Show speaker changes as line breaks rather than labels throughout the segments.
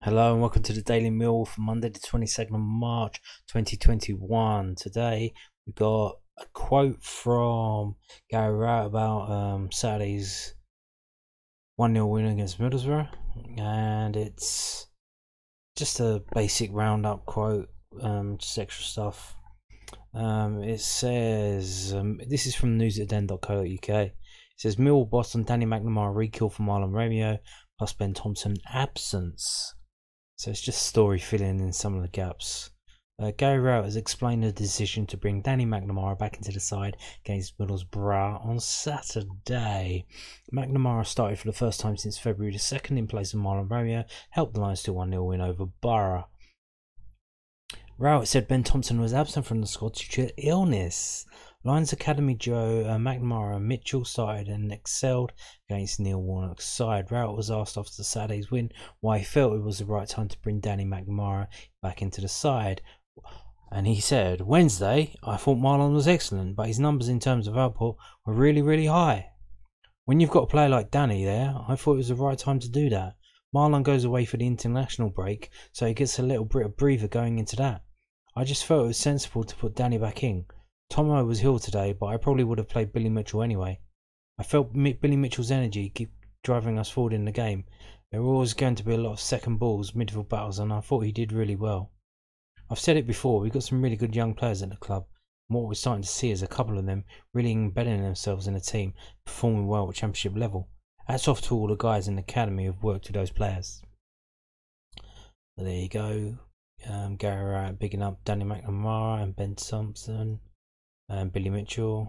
Hello and welcome to the Daily Mill for Monday the 22nd of March 2021. Today we got a quote from Gary Rowett about Saturday's 1-0 win against Middlesbrough, and it's just a basic roundup quote, just extra stuff. It says, this is from news@den.co.uk. It says Millwall boss on Danny McNamara re-kill for Marlon Romeo plus Ben Thompson absence. So it's just story filling in some of the gaps. Gary Rowett has explained the decision to bring Danny McNamara back into the side against Middlesbrough on Saturday. McNamara started for the first time since February the 2nd in place of Marlon Romeo, helped the Lions to 1-0 win over Borough. Rowett said Ben Thompson was absent from the squad due to illness. Lions Academy duo McNamara and Mitchell started and excelled against Neil Warnock's side. Rowett was asked after Saturday's win why he felt it was the right time to bring Danny McNamara back into the side. And he said, Wednesday, I thought Marlon was excellent, but his numbers in terms of output were really high. When you've got a player like Danny there, I thought it was the right time to do that. Marlon goes away for the international break, so he gets a little bit of breather going into that. I just felt it was sensible to put Danny back in. Tomo was ill today, but I probably would have played Billy Mitchell anyway. I felt Billy Mitchell's energy keep driving us forward in the game. There were always going to be a lot of second balls, midfield battles, and I thought he did really well. I've said it before, we've got some really good young players at the club, and what we're starting to see is a couple of them really embedding themselves in the team, performing well at championship level. Hats off to all the guys in the academy who've worked with those players. So there you go. Gary Rowett bigging up Danny McNamara and Ben Thompson and Billy Mitchell,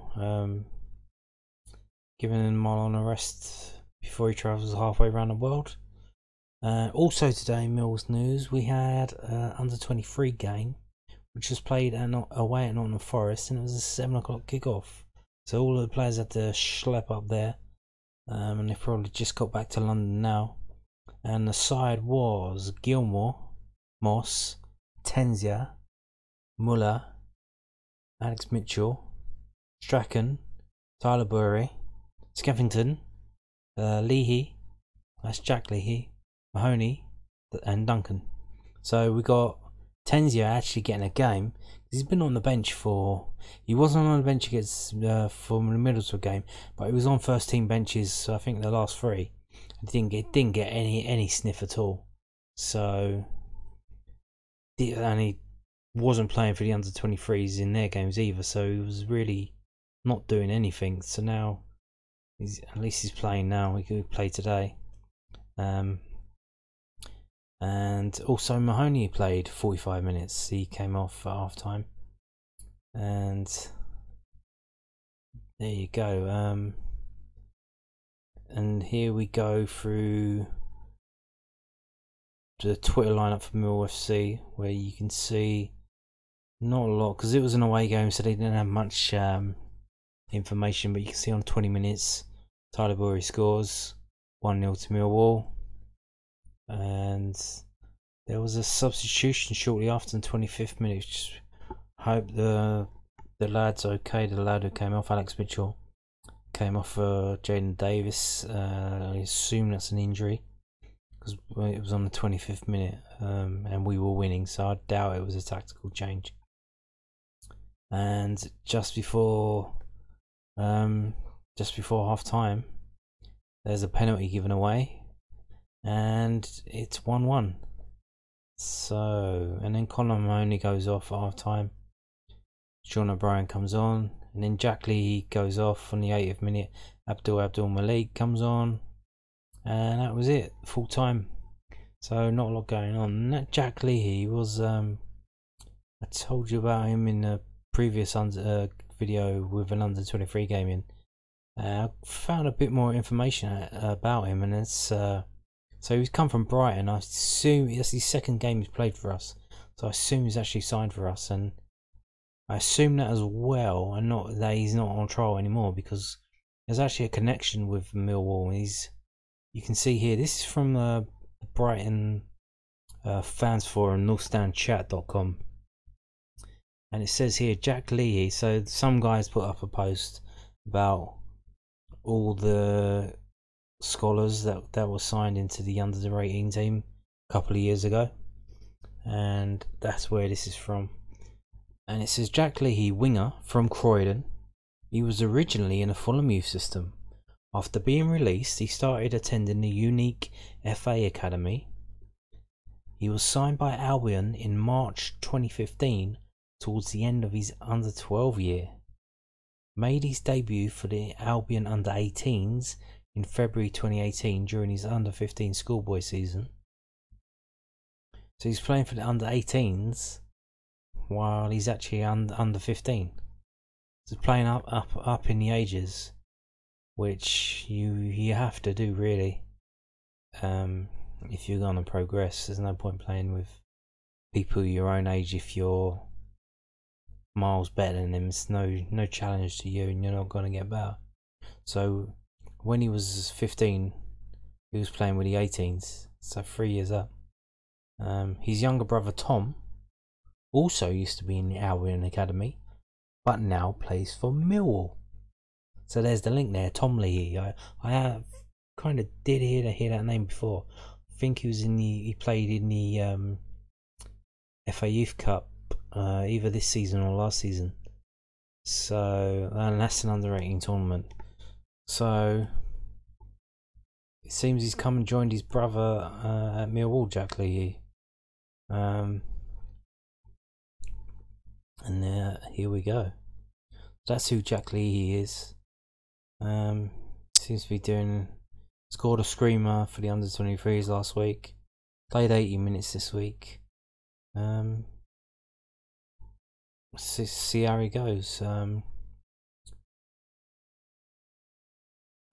giving Marlon a rest before he travels halfway around the world. Also today in Mills news, we had under 23 game which was played away at Nottingham Forest, and it was a 7 o'clock kickoff, so all of the players had to schlep up there, and they've probably just got back to London now. And the side was Gilmore, Moss, Tenzia, Muller, Alex Mitchell, Strachan, Tyler Burey, Skeffington, Leahy, that's Jack Leahy, Mahoney, and Duncan. So we got Tenzia actually getting a game. He's been on the bench he wasn't on the bench against for the Middlesbrough game, but he was on first team benches, I think the last 3. He didn't get any sniff at all. So, and he wasn't playing for the under 23s in their games either, so he was really not doing anything. So now at least he's playing now. He could play today. And also Mahoney played 45 minutes. He came off at half time, and there you go. And here we go through the Twitter lineup for Millwall FC, where you can see not a lot because it was an away game, so they didn't have much information, but you can see on 20 minutes Tyler Burey scores 1-0 to Millwall, and there was a substitution shortly after the 25th minute. Just hope the lad's okay. The lad who came off, Alex Mitchell, came off for Jaden Davis. I assume that's an injury because it was on the 25th minute, and we were winning, so I doubt it was a tactical change. And just before half time, there's a penalty given away, and it's 1-1. So, and then Connor Mahoney goes off at half time. Sean O'Brien comes on, and then Jack Lee goes off on the 80th minute. Abdul Malik comes on, and that was it, full time. So not a lot going on. And that Jack Lee was I told you about him in the previous video with an under 23 game in. I found a bit more information about him, and it's so he's come from Brighton. I assume that's his second game he's played for us, so I assume he's actually signed for us, and I assume that as well, and not that he's not on trial anymore, because there's actually a connection with Millwall. You can see here, this is from the Brighton fans forum, northstandchat.com, and it says here Jack Leahy. So some guys put up a post about all the scholars that were signed into the under 18 team couple of years ago, and that's where this is from. And it says Jack Leahy, winger from Croydon. He was originally in a Fulham youth system. After being released, he started attending the unique FA Academy. He was signed by Albion in March 2015 towards the end of his under-12 year. Made his debut for the Albion under-18s in February 2018 during his under-15 schoolboy season. So he's playing for the under-18s while he's actually under-15. So playing up in the ages, which you have to do really. If you're gonna progress, there's no point playing with people your own age if you're miles better than them. It's no challenge to you, and you're not gonna get better. So when he was 15, he was playing with the 18s, so 3 years up. His younger brother Tom also used to be in the Albion Academy, but now plays for Millwall. So there's the link there, Tom Leahy. I have kind of did hear that name before. I think he played in the FA Youth Cup either this season or last season. So, and that's an under-18 tournament. So it seems he's come and joined his brother at Millwall, Jack Leahy. And here we go. That's who Jack Leahy is. Seems to be scored a screamer for the under-23s last week. Played 80 minutes this week. Let's see how he goes.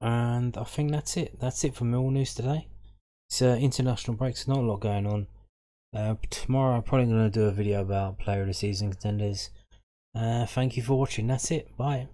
And I think that's it. That's it for Millwall news today. It's international breaks, not a lot going on. Tomorrow I'm probably going to do a video about player of the season contenders. Thank you for watching. That's it. Bye.